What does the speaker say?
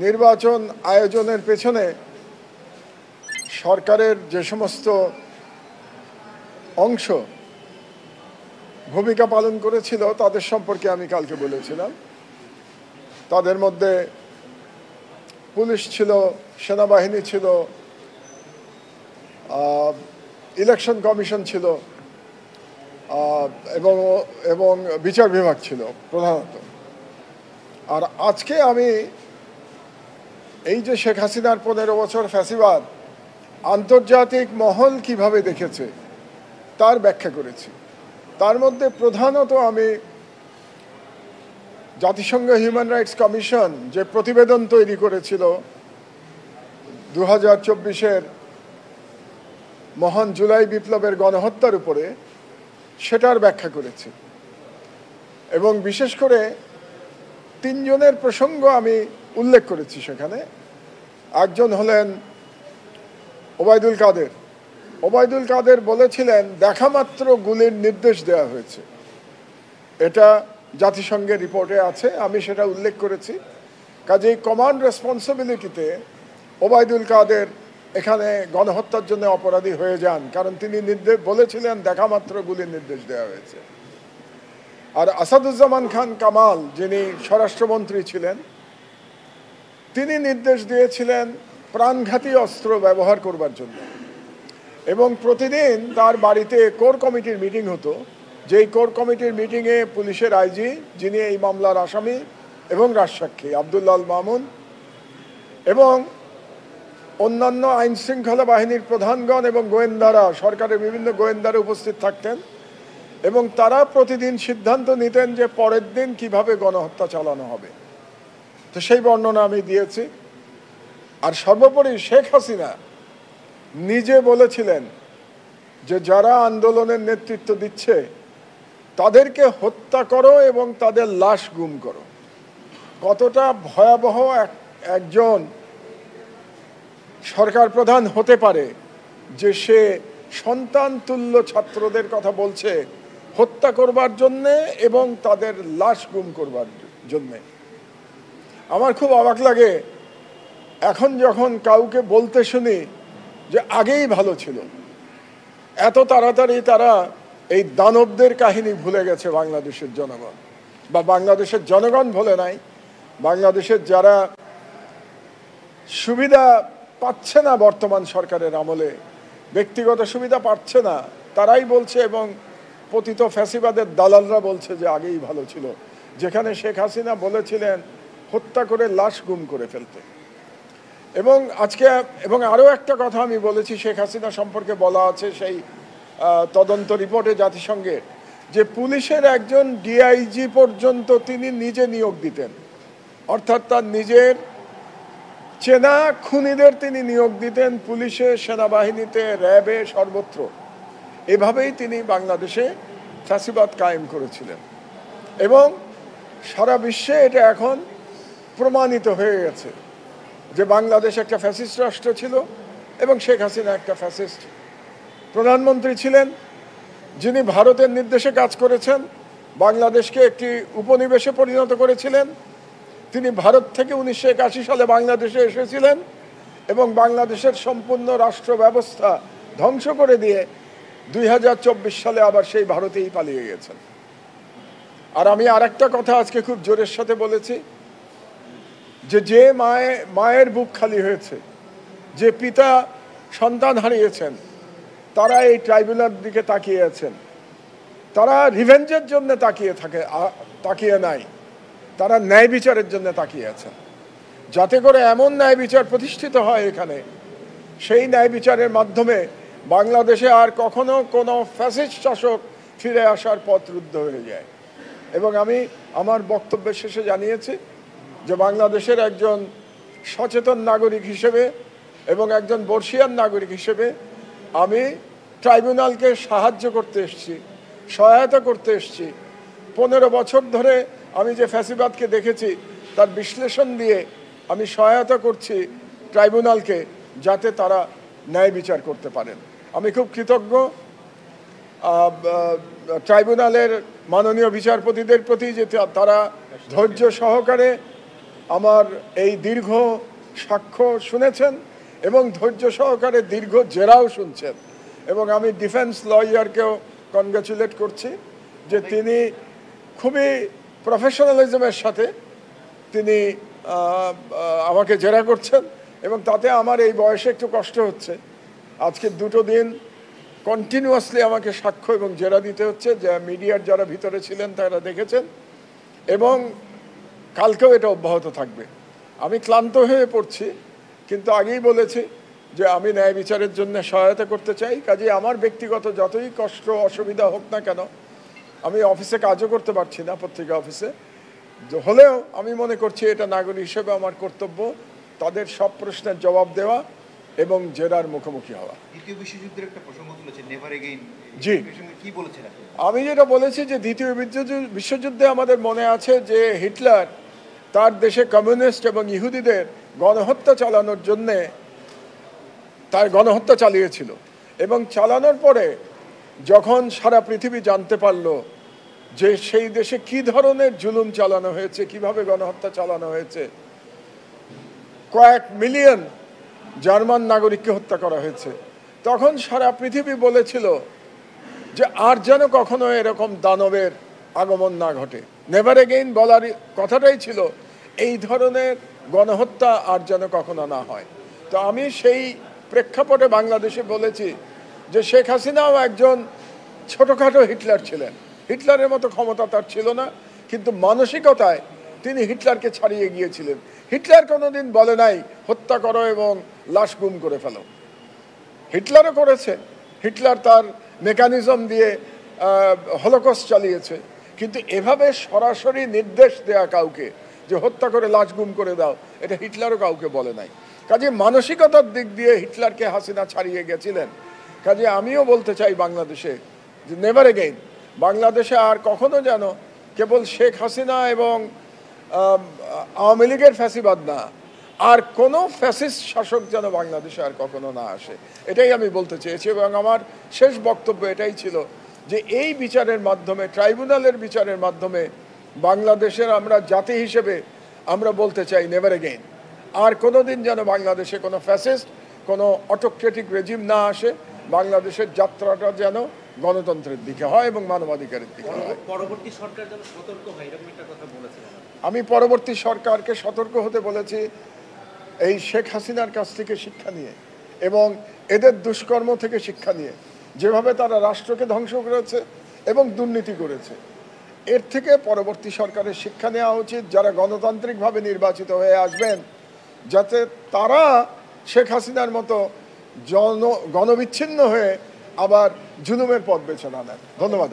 নির্বাচন আয়োজনের পেছনে সরকারের যে সমস্ত অংশ ভূমিকা পালন করেছিল তাদের সম্পর্কে আমি কালকে বলেছিলাম। তাদের মধ্যে পুলিশ ছিল, সেনাবাহিনী ছিল, ইলেকশন কমিশন ছিল এবং বিচার বিভাগ ছিল প্রধানত। আর আজকে আমি এই যে শেখ হাসিনার 15 বছর ফ্যাসিবাদ আন্তর্জাতিক মহল কিভাবে দেখেছে তার ব্যাখ্যা করেছি। তার মধ্যে প্রধানত আমি জাতিসংঘ হিউম্যান রাইটস কমিশন যে প্রতিবেদন তৈরি করেছিল 2024-এর মহান জুলাই বিপ্লবের গণহত্যার উপরে, সেটার ব্যাখ্যা করেছি। এবং বিশেষ করে 3 জনের প্রসঙ্গ আমি উল্লেখ করেছি সেখানে। একজন হলেন ওবায়দুল কাদের। ওবায়দুল কাদের বলেছিলেন দেখামাত্র গুলির নির্দেশ দেওয়া হয়েছে। এটা জাতিসংঘের রিপোর্টে আছে, আমি সেটা উল্লেখ করেছি। কাজেই কমান্ড রেসপন্সিবিলিটিতে ওবায়দুল কাদের এখানে গণহত্যার জন্য অপরাধী হয়ে যান, কারণ তিনি বলেছিলেন দেখামাত্র গুলির নির্দেশ দেওয়া হয়েছে। আর আসাদুজ্জামান খান কামাল, যিনি স্বরাষ্ট্রমন্ত্রী ছিলেন, তিনি নির্দেশ দিয়েছিলেন প্রাণঘাতী অস্ত্র ব্যবহার করবার জন্য। এবং প্রতিদিন তার বাড়িতে কোর কমিটির মিটিং হতো, যেই কোর কমিটির মিটিংয়ে পুলিশের আইজি, যিনি এই মামলার আসামি এবং রাজসাক্ষী, আব্দুল্লাহ আল মামুন এবং অন্যান্য আইন শৃঙ্খলা বাহিনীর প্রধানগণ এবং গোয়েন্দারা, সরকারের বিভিন্ন গোয়েন্দারা উপস্থিত থাকতেন এবং তারা প্রতিদিন সিদ্ধান্ত নিতেন যে পরের দিন কিভাবে গণহত্যা চালানো হবে। তো সেই বর্ণনা আমি দিয়েছি। আর সর্বোপরি শেখ হাসিনা নিজে বলেছিলেন যে যারা আন্দোলনের নেতৃত্ব দিচ্ছে তাদেরকে হত্যা করো এবং তাদের লাশ গুম করো। কতটা ভয়াবহ একজন সরকার প্রধান হতে পারে যে সে সন্তান তুল্য ছাত্রদের কথা বলছে হত্যা করবার জন্যে এবং তাদের লাশ গুম করবার জন্যে। আমার খুব অবাক লাগে এখন যখন কাউকে বলতে শুনি যে আগেই ভালো ছিল। এত তাড়াতাড়ি তারা এই দানবদের কাহিনী ভুলে গেছে বাংলাদেশের জনগণ, বা বাংলাদেশের জনগণ ভুলে নাই, বাংলাদেশের যারা সুবিধা পাচ্ছে না বর্তমান সরকারের আমলে, ব্যক্তিগত সুবিধা পাচ্ছে না, তারাই বলছে এবং পতিত ফ্যাসিবাদের দালালরা বলছে যে আগেই ভালো ছিল, যেখানে শেখ হাসিনা বলেছিলেন হত্যা করে লাশ গুম করে ফেলতে। এবং আজকে এবং আরও একটা কথা আমি বলেছি শেখ হাসিনা সম্পর্কে বলা আছে সেই তদন্ত রিপোর্টে জাতিসংঘের, যে পুলিশের একজন ডিআইজি পর্যন্ত তিনি নিজে নিয়োগ দিতেন, অর্থাৎ তার নিজের চেনা খুনিদের তিনি নিয়োগ দিতেন পুলিশে, সেনাবাহিনীতে, র্যাবে, সর্বত্র। এভাবেই তিনি বাংলাদেশে ফ্যাসিবাদ কায়েম করেছিলেন এবং সারা বিশ্বে এটা এখন প্রমাণিত হয়ে গেছে যে বাংলাদেশ একটা ফ্যাসিস্ট রাষ্ট্র ছিল এবং শেখ হাসিনা একটা ফ্যাসিস্ট প্রধানমন্ত্রী ছিলেন, যিনি ভারতের নির্দেশে কাজ করেছেন, বাংলাদেশকে একটি উপনিবেশে পরিণত করেছিলেন। তিনি ভারত থেকে 1981 সালে বাংলাদেশে এসেছিলেন এবং বাংলাদেশের সম্পূর্ণ রাষ্ট্র ব্যবস্থা ধ্বংস করে দিয়ে 2024 সালে আবার সেই ভারতেই পালিয়ে গেছেন। আর আমি আরেকটা কথা আজকে খুব জোরের সাথে বলেছি যে মায়ের বুক খালি হয়েছে, যে পিতা সন্তান হারিয়েছেন, তারা এই ট্রাইব্যুনাল দিকে তাকিয়ে আছেন। তারা রিভেঞ্জের জন্য তাকিয়ে নাই, তারা ন্যায় বিচারের জন্য তাকিয়ে আছেন, যাতে করে এমন ন্যায় বিচার প্রতিষ্ঠিত হয় এখানে, সেই ন্যায় বিচারের মাধ্যমে বাংলাদেশে আর কখনো কোনো ফ্যাসিস্ট শাসক ফিরে আসার পথ রুদ্ধ হয়ে যায়। এবং আমি আমার বক্তব্যের শেষে জানিয়েছি যে বাংলাদেশের একজন সচেতন নাগরিক হিসেবে এবং একজন বর্ষিয়ান নাগরিক হিসেবে আমি ট্রাইব্যুনালকে সাহায্য করতে এসেছি, সহায়তা করতে এসেছি। 15 বছর ধরে আমি যে ফ্যাসিবাদকে দেখেছি তার বিশ্লেষণ দিয়ে আমি সহায়তা করছি ট্রাইব্যুনালকে, যাতে তারা ন্যায় বিচার করতে পারেন। আমি খুব কৃতজ্ঞ ট্রাইব্যুনালের মাননীয় বিচারপতিদের প্রতি যে তারা ধৈর্য সহকারে আমার এই দীর্ঘ সাক্ষ্য শুনেছেন এবং ধৈর্য সহকারে দীর্ঘ জেরাও শুনছেন, এবং আমি ডিফেন্স লয়ারকেও কনগ্রাচুলেট করছি যে তিনি খুবই প্রফেশনালিজমের সাথে তিনি আমাকে জেরা করছেন, এবং তাতে আমার এই বয়সে একটু কষ্ট হচ্ছে। আজকে 2 দিন কন্টিনিউয়াসলি আমাকে সাক্ষ্য এবং জেরা দিতে হচ্ছে, যা মিডিয়ার যারা ভিতরে ছিলেন তারা দেখেছেন, এবং কালকেও এটা অব্যাহত থাকবে। আমি ক্লান্ত হয়ে পড়ছি, কিন্তু আগেই বলেছি যে আমি ন্যায় বিচারের জন্য সহায়তা করতে চাই। কাজে আমার ব্যক্তিগত যতই কষ্ট অসুবিধা হোক না কেন, আমি অফিসে কাজও করতে পারছি না, পত্রিকা অফিসে হলেও আমি মনে করছি এটা নাগরিক হিসেবে আমার কর্তব্য তাদের সব প্রশ্নের জবাব দেওয়া এবং জেরার মুখোমুখি হওয়া। দ্বিতীয় বিশ্বযুদ্ধের একটা প্রসঙ্গ তুলেছেন, নেভার এগেইন। জি, কি বলেছিলেন? আমি যেটা বলেছি যে দ্বিতীয় বিশ্বযুদ্ধে আমাদের মনে আছে যে হিটলার তার দেশে কমিউনিস্ট এবং ইহুদিদের গণহত্যা চালানোর জন্যে তার গণহত্যা চালিয়েছিল, এবং চালানোর পরে যখন সারা পৃথিবী জানতে পারলো যে সেই দেশে কি ধরনের জুলুম চালানো হয়েছে, কিভাবে গণহত্যা চালানো হয়েছে, কয়েক মিলিয়ন জার্মান নাগরিককে হত্যা করা হয়েছে, তখন সারা পৃথিবী বলেছিল যে আর যেন কখনো এরকম দানবের আগমন না ঘটে। নেভার এগেইন বলার কথাটাই ছিল এই ধরনের গণহত্যা আর যেন কখনো না হয়। তো আমি সেই প্রেক্ষাপটে বাংলাদেশে বলেছি যে শেখ হাসিনাও একজন ছোটোখাটো হিটলার ছিলেন, হিটলারের মতো ক্ষমতা তার ছিল না, কিন্তু মানসিকতায় তিনি হিটলারকে ছাড়িয়ে গিয়েছিলেন। হিটলার কোনোদিন বলে নাই হত্যা করো এবং লাশ গুম করে ফেলো, হিটলারও করেছে, হিটলার তার মেকানিজম দিয়ে হলোকস্ট চালিয়েছে, কিন্তু এভাবে সরাসরি নির্দেশ দেয়া কাউকে যে হত্যা করে লাশ গুম করে দাও, এটা হিটলারও কাউকে বলে নাই। কাজে মানসিকতার দিক দিয়ে হিটলারকে হাসিনা ছাড়িয়ে গেছিলেন। কাজে আমিও বলতে চাই বাংলাদেশে যে নেভার এগেইন, বাংলাদেশে আর কখনো যেন কেবল শেখ হাসিনা এবং আওয়ামী লীগের ফ্যাসিবাদ না, আর কোনো ফ্যাসিস্ট শাসক যেন বাংলাদেশে আর কখনো না আসে, এটাই আমি বলতে চেয়েছি। এবং আমার শেষ বক্তব্য এটাই ছিল যে এই বিচারের মাধ্যমে, ট্রাইব্যুনালের বিচারের মাধ্যমে বাংলাদেশের আমরা জাতি হিসেবে আমরা বলতে চাই নেভার এগেইন, আর কোনো দিন যেন বাংলাদেশে কোনো ফ্যাসিস্ট, কোনো অটোক্রেটিক রেজিম না আসে, বাংলাদেশের যাত্রাটা যেন গণতন্ত্রের দিকে হয় এবং মানবাধিকারের দিকে হয়। পরবর্তী সরকার যেন সতর্ক হয়, এরকম একটা কথা বলেছিলেন। আমি পরবর্তী সরকারকে সতর্ক হতে বলেছি এই শেখ হাসিনার কাছ থেকে শিক্ষা নিয়ে এবং এদের দুষ্কর্ম থেকে শিক্ষা নিয়ে, যেভাবে তারা রাষ্ট্রকে ধ্বংস করেছে এবং দুর্নীতি করেছে, এর থেকে পরবর্তী সরকারের শিক্ষা নেওয়া উচিত। যারা গণতান্ত্রিকভাবে নির্বাচিত হয়ে আসবেন, যাতে তারা শেখ হাসিনার মতো গণবিচ্ছিন্ন হয়ে আবার জুলুমের পথ বেছে না নেন। ধন্যবাদ।